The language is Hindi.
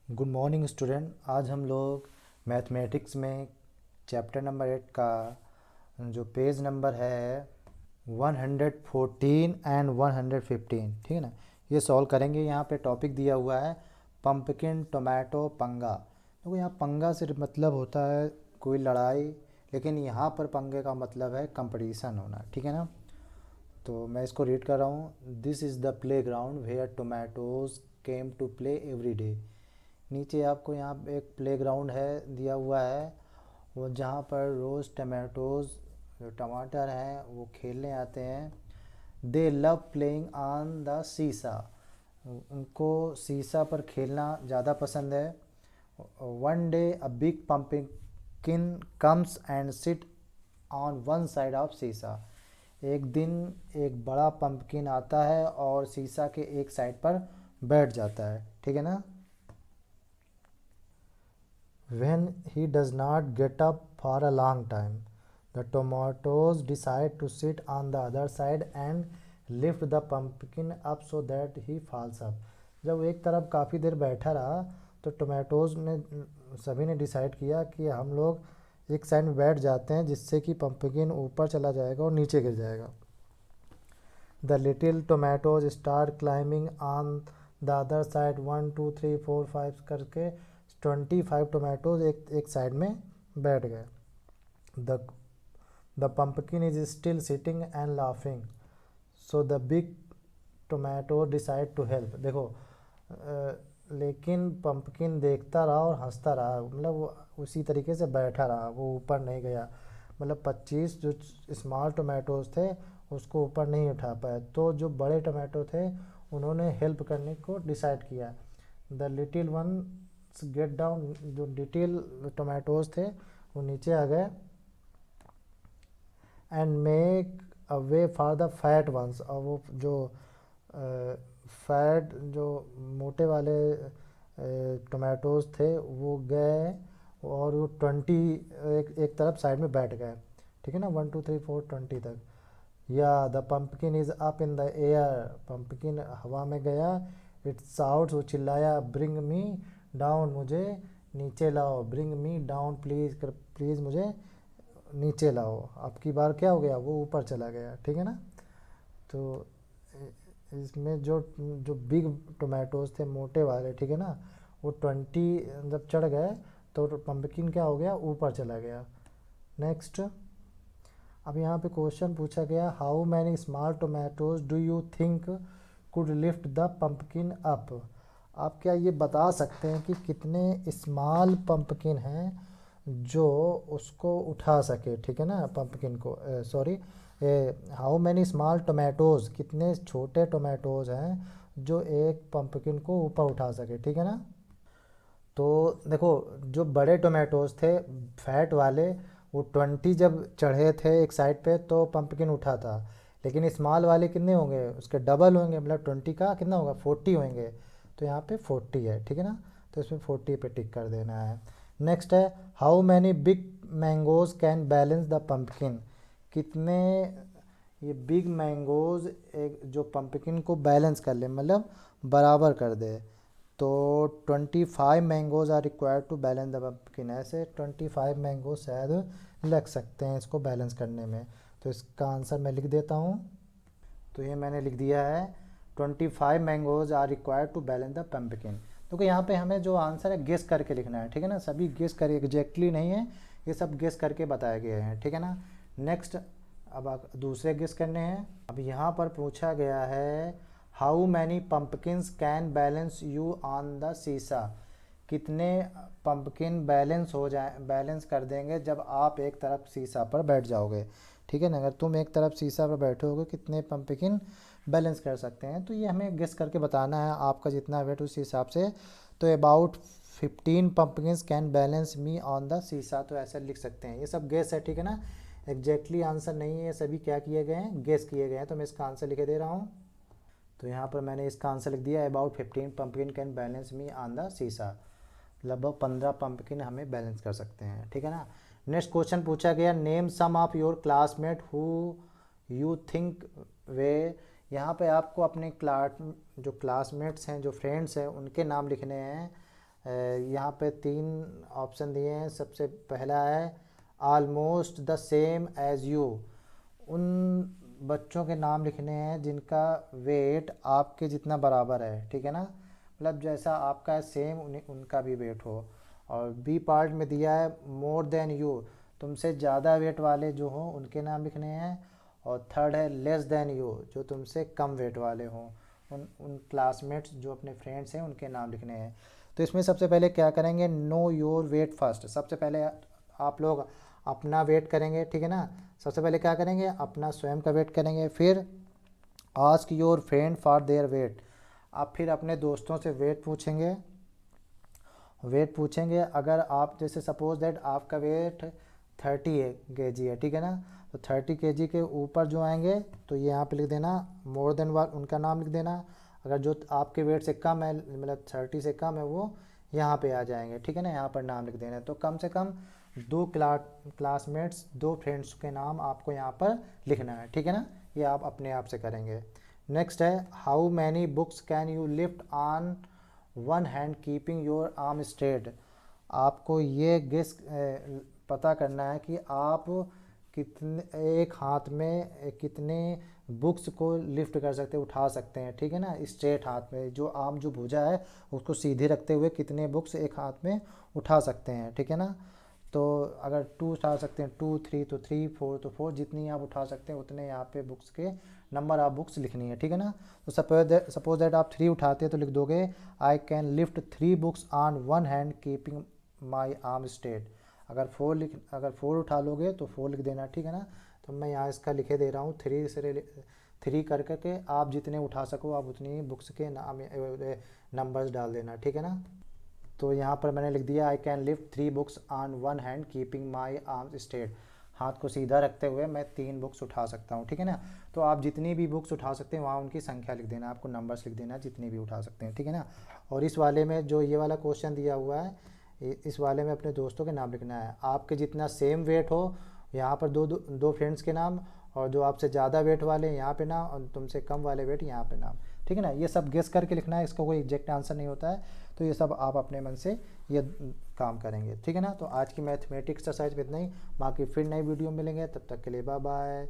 Good morning student. आज हम लोग मैथमेटिक्स में चैप्टर नंबर 8 का जो पेज नंबर है 114 एंड 115, ठीक है ना, ये सॉल्व करेंगे। यहाँ पे टॉपिक दिया हुआ है पंपकिन टोमेटो पंगा। देखो यहाँ पंगा से मतलब होता है कोई लड़ाई, लेकिन यहाँ पर पंगे का मतलब है कंपटीशन होना, ठीक है ना। तो मैं इसको रीड कर रहा हूँ। This is the playground where tomatoes came to play every day. नीचे आपको यहाँ पे एक प्लेग्राउंड है दिया हुआ है, वो जहाँ पर रोज़ टमाटोज़ जो टमाटर हैं वो खेलने आते हैं। दे लव प्लेइंग ऑन द सीसा, उनको सीसा पर खेलना ज़्यादा पसंद है। One day a big pumpkin comes and sit on one side of सीसा। एक दिन एक बड़ा पंपकिन आता है और सीसा के एक साइड पर बैठ जाता है, ठीक है ना। When he does not get up for a long time, the tomatoes decide to sit on the other side and lift the pumpkin up so that he falls up. जब वो एक तरफ काफ़ी देर बैठा रहा तो टोमेटोज़ ने सभी ने डिसाइड किया कि हम लोग एक साइड में बैठ जाते हैं जिससे कि पंपकिन ऊपर चला जाएगा और नीचे गिर जाएगा। The little tomatoes start climbing on the other side, 1 2 3 4 5 करके 25 टोमेटोज एक साइड में बैठ गए। The the pumpkin is still sitting and laughing, so the big tomato decide to help। देखो लेकिन पंपकिन देखता रहा और हंसता रहा, मतलब वो उसी तरीके से बैठा रहा, वो ऊपर नहीं गया। मतलब 25 जो स्मॉल टोमेटोज थे उसको ऊपर नहीं उठा पाए, तो जो बड़े टोमेटो थे उन्होंने हेल्प करने को डिसाइड किया। The little one get down, जो लिटिल टोमेटोज थे वो नीचे आ गए। And make a way for the fat ones, और वो जो फैट जो मोटे वाले टोमेटोज थे वो गए और वो 20 एक तरफ साइड में बैठ गए, ठीक है ना, 1 2 3 4 20 तक। या the pumpkin is up in the air, pumpkin हवा में गया। इट्स आउट, वो चिल्लाया, ब्रिंग मी डाउन, मुझे नीचे लाओ। Bring me down please, please मुझे नीचे लाओ। अब की बार क्या हो गया, वो ऊपर चला गया, ठीक है ना। तो इसमें जो जो बिग टोमेटोज थे मोटे वाले, ठीक है ना, वो 20 जब चढ़ गए तो पंपकिन क्या हो गया, ऊपर चला गया। नेक्स्ट, अब यहाँ पे क्वेश्चन पूछा गया, how many small tomatoes do you think could lift the pumpkin up. आप क्या ये बता सकते हैं कि कितने स्मॉल पंपकिन हैं जो उसको उठा सके, ठीक है ना, पंपकिन को। Sorry, how many small tomatoes, कितने छोटे टोमेटोज़ हैं जो एक पंपकिन को ऊपर उठा सके, ठीक है ना। तो देखो जो बड़े टोमेटोज़ थे फैट वाले, वो 20 जब चढ़े थे एक साइड पे तो पंपकिन उठा था। लेकिन स्मॉल वाले कितने होंगे, उसके डबल होंगे, मतलब 20 का कितना होगा, 40 होंगे। तो यहाँ पे 40 है, ठीक है ना, तो इसमें 40 पे टिक कर देना है। नेक्स्ट है, how many big mangoes can balance the pumpkin, कितने ये बिग मैंगोज एक जो पंपकिन को बैलेंस कर ले, मतलब बराबर कर दे। तो 25 mangoes are required to balance the pumpkin, ऐसे 25 मैंगो शायद लग सकते हैं इसको बैलेंस करने में। तो इसका आंसर मैं लिख देता हूँ। तो ये मैंने लिख दिया है, 25 mangoes are required to balance the pumpkin. तो यहाँ पे हमें जो आंसर है गेस करके लिखना है, ठीक है ना, सभी गेस कर, एग्जैक्टली नहीं है, ये सब गेस करके बताए गए हैं, ठीक है ना। नेक्स्ट, अब दूसरे गेस करने हैं। अब यहाँ पर पूछा गया है, how many pumpkins can balance you on the seesaw, कितने पंपकिन बैलेंस हो जाए, बैलेंस कर देंगे जब आप एक तरफ सीसा पर बैठ जाओगे, ठीक है ना। अगर तुम एक तरफ सीसा पर बैठे होगे कितने पंपकिन बैलेंस कर सकते हैं, तो ये हमें गेस करके बताना है, आपका जितना वेट उस हिसाब से। तो about 15 pumpkins can balance me on the seesaw, तो ऐसे लिख सकते हैं। ये सब गेस है, ठीक है ना, एग्जैक्टली आंसर नहीं है, सभी क्या किए गए हैं, गेस किए गए हैं। तो मैं इसका आंसर लिख दे रहा हूँ। तो यहाँ पर मैंने इसका आंसर लिख दिया, about 15 pumpkin can balance me on the सीसा, लगभग 15 पंपकिन हमें बैलेंस कर सकते हैं, ठीक है ना। नेक्स्ट क्वेश्चन पूछा गया, name some of your classmate who you think way, यहाँ पे आपको अपने क्लास जो क्लासमेट्स हैं, जो फ्रेंड्स हैं, उनके नाम लिखने हैं यहाँ पे 3 ऑप्शन दिए हैं। सबसे पहला है almost the same age you. उन बच्चों के नाम लिखने हैं जिनका वेट आपके जितना बराबर है, ठीक है ना, मतलब जैसा आपका है सेम उनका भी वेट हो। और बी पार्ट में दिया है मोर देन यू, तुमसे ज़्यादा वेट वाले जो हों उनके नाम लिखने हैं। और थर्ड है लेस देन यू, जो तुमसे कम वेट वाले हों, उन क्लासमेट्स जो अपने फ्रेंड्स हैं उनके नाम लिखने हैं। तो इसमें सबसे पहले क्या करेंगे, नो योर वेट फर्स्ट। सबसे पहले आप लोग अपना वेट करेंगे, ठीक है ना। सबसे पहले क्या करेंगे, अपना स्वयं का वेट करेंगे। फिर ask your friend for their weight, आप फिर अपने दोस्तों से वेट पूछेंगे। अगर आप जैसे सपोज दैट आपका वेट 30 kg है, ठीक है ना, तो 30 kg के ऊपर जो आएंगे तो ये यहाँ पे लिख देना मोर देन वाट, उनका नाम लिख देना। अगर जो आपके वेट से कम है, मतलब 30 से कम है, वो यहाँ पे आ जाएंगे, ठीक है ना, यहाँ पर नाम लिख देना। तो कम से कम 2 क्लासमेट्स, 2 फ्रेंड्स के नाम आपको यहाँ पर लिखना है, ठीक है ना। ये आप अपने आप से करेंगे। नेक्स्ट है how many books can you lift on one hand keeping your arm straight. आपको ये गेस पता करना है कि आप कितने एक हाथ में कितने बुक्स को लिफ्ट कर सकते हैं, उठा सकते हैं, ठीक है ना, स्ट्रेट हाथ में, जो आर्म जो भुजा है उसको सीधे रखते हुए कितने बुक्स एक हाथ में उठा सकते हैं, ठीक है ना। तो अगर 2 उठा सकते हैं 2, 3 तो 3, 4 तो 4, जितनी आप उठा सकते हैं उतने यहाँ पे बुक्स के नंबर आप बुक्स लिखनी है, ठीक है ना। तो सपोज दैट आप 3 उठाते हैं तो लिख दोगे I can lift 3 books on one hand keeping my arm straight. अगर 4 उठा लोगे तो 4 लिख देना, ठीक है ना। तो मैं यहाँ इसका लिखे दे रहा हूँ 3 कर करके आप जितने उठा सको आप उतनी बुक्स के नाम नंबर्स डाल देना, ठीक है ना। तो यहाँ पर मैंने लिख दिया I can lift 3 books on one hand keeping my arms straight. हाथ को सीधा रखते हुए मैं 3 बुक्स उठा सकता हूँ, ठीक है ना। तो आप जितनी भी बुक्स उठा सकते हैं वहाँ उनकी संख्या लिख देना, आपको नंबर्स लिख देना जितनी भी उठा सकते हैं, ठीक है ना। और इस वाले में जो ये वाला क्वेश्चन दिया हुआ है, इस वाले में अपने दोस्तों के नाम लिखना है। आपके जितना सेम वेट हो यहाँ पर दो फ्रेंड्स के नाम, और जो आपसे ज़्यादा वेट वाले यहाँ पे नाम, और तुमसे कम वाले वेट यहाँ पे नाम, ठीक है ना। ये सब गेस करके लिखना है, इसका कोई एग्जैक्ट आंसर नहीं होता है। तो ये सब आप अपने मन से ये काम करेंगे, ठीक है ना। तो आज की मैथमेटिक्स एक्सरसाइज में इतना ही, बाकी फिर नई वीडियो मिलेंगे, तब तक के लिए बाय बाय।